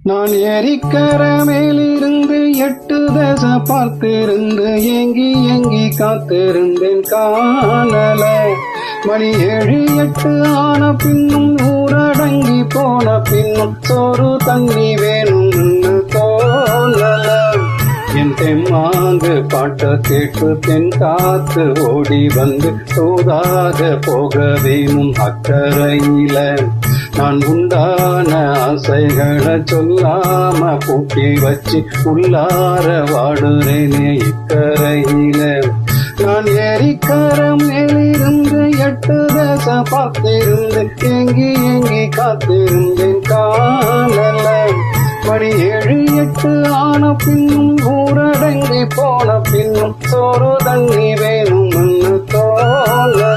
நான் ஏரிக்கர மேலிருந்து 8 தசை பார்த்திருந்து ஏங்கி ஏங்கி காத்திருந்தேன் காணல. மணி 7 8 ஆன பின்னும் ஊரடங்கி போன பின்னும் சோறு தண்ணி வேணும்னு தோணல. என் தெம்மாங்கு பாட்ட கேட்டு தென் காத்து ஓடி வந்து சோதாக போக வேணும் அக்கறையில. நான் உண்டான ஆசைகளை சொல்லாம பூட்டி வச்சு உள்ளார வாடுறேனே இக்கரையில. நான் ஏரிக்கரம் மேலிருந்து 8 தசை பார்த்திருந்து ஏங்கி ஏங்கி காத்திருந்தேன் காணல. மணி 7 8 ஆன பின்னும் ஊரடங்கி போன பின்னும் சோறு தண்ணி வேணும்னு தோணல.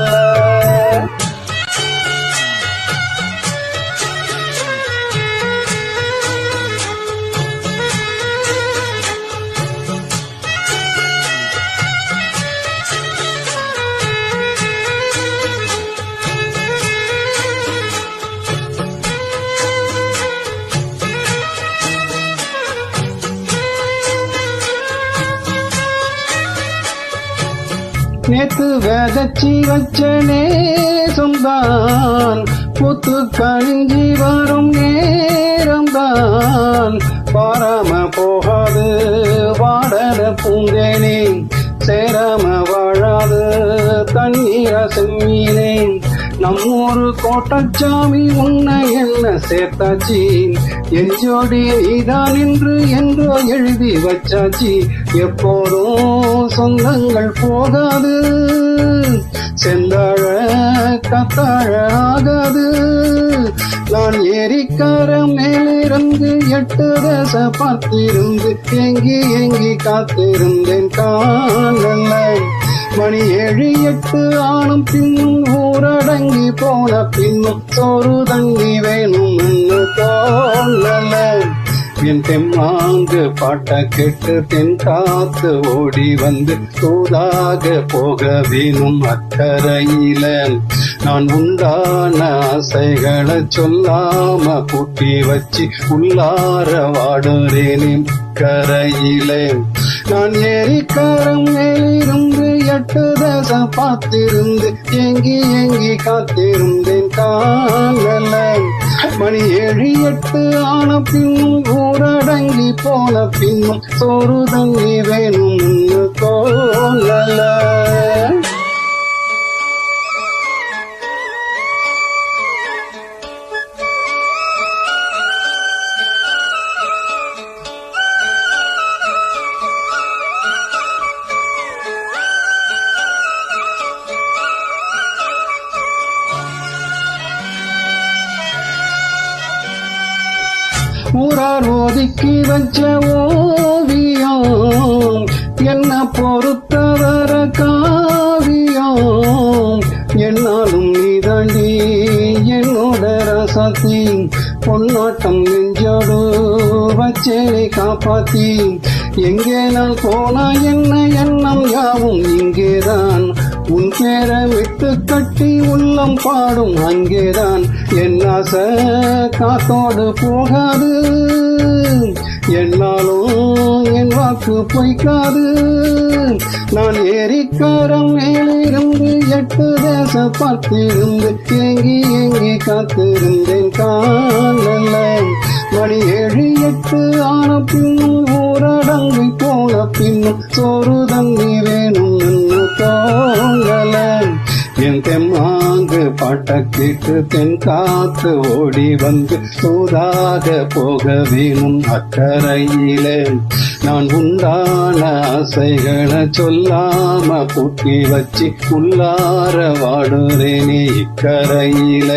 நேத்து விதைச்சி வச்ச நேசம்தான் புத்து கழிஞ்சி வரும் நேரம்தான். பாராம போகாது வாடல பூந்தேனே, சேராம வாழாது தண்ணீர செம்மீனே. நம்மூரு கோட்டச்சாமி உன்னை என்ன சேர்த்தாச்சி, என் ஜோடி நீதான் என்றோ எழுதி வச்சாச்சி. எப்போதும் சொந்தங்கள் போகாது, செந்தாழ கத்தாழ ஆகாது. நான் ஏரிக்கரம் மேலிருந்து 8 தசை பார்த்திருந்து ஏங்கி ஏங்கி காத்திருந்தேன் காணல. மணி 7 8 ஆனும் பின்னும் ஊரடங்கி போன பின்னும் சோறு தண்ணி வேணும்னு தோணல. என் தெம்மாங்கு பாட்ட கேட்டு தென் காத்து ஓடி வந்து தூதாக போக வேணும் அக்கறையில. நான் உண்டான ஆசைகளை சொல்லாம பூட்டி வச்சு உள்ளார வாடுறேனே கரையில. நான் ஏரிக்கரம் மேலிருந்து 8 தசை பார்த்திருந்து ஏங்கி ஏங்கி காத்திருந்தேன் காணல. மணி 7 8 ஆன பின்னும் ஊரடங்கி போன பின்னும் சோறு தண்ணி வேணும்னு தோணல. ஊரார் ஒதுக்கி வச்ச ஓவியம் என்ன பொறுத்தவர காவியம். என்னாலும் நீதாண்டி என்னோட ரசாத்தி, பொன்னாட்டம் நெஞ்சோடு வச்சேனை காப்பாத்தி. எங்கே நான் போனா என்ன எண்ணம் யாவும் இங்கேதான், உன் பேரை விட்டு கட்டி உள்ளம் பாடும் அங்கேதான். என் ஆசை காத்தோடு போகாது, என்னாலும் என் வாக்கு பொய்க்காது. நான் ஏரிக்கரம் மேலிருந்து 8 தசை பார்த்திருந்து ஏங்கி ஏங்கி காத்திருந்தேன் காணல. மணி 7 8 ஆன பின்னும் ஊரடங்கி போன பின்னும் சோறு தண்ணி வேணும்னு தோணல. என் தெம்மாங்கு பாட்ட கேட்டு தென் காத்து ஓடி வந்து சூதாக போக வேணும் அக்கறையில. நான் உண்டான ஆசைகளை சொல்லாம பூட்டி வச்சு உள்ளார வாடுறேனே இக்கரையில.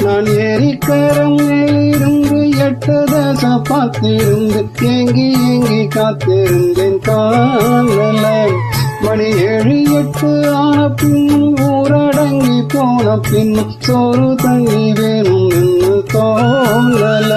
நான் ஏரிக்கரம் மேலிருந்து 8 தசை பார்த்திருந்து ஏங்கி ஏங்கி காத்திருந்தேன் காணல. மணி 7 8 ஆன பின்னும் ஊரடங்கி போன பின்னும் சோறு தண்ணி வேணும்னு தோணல.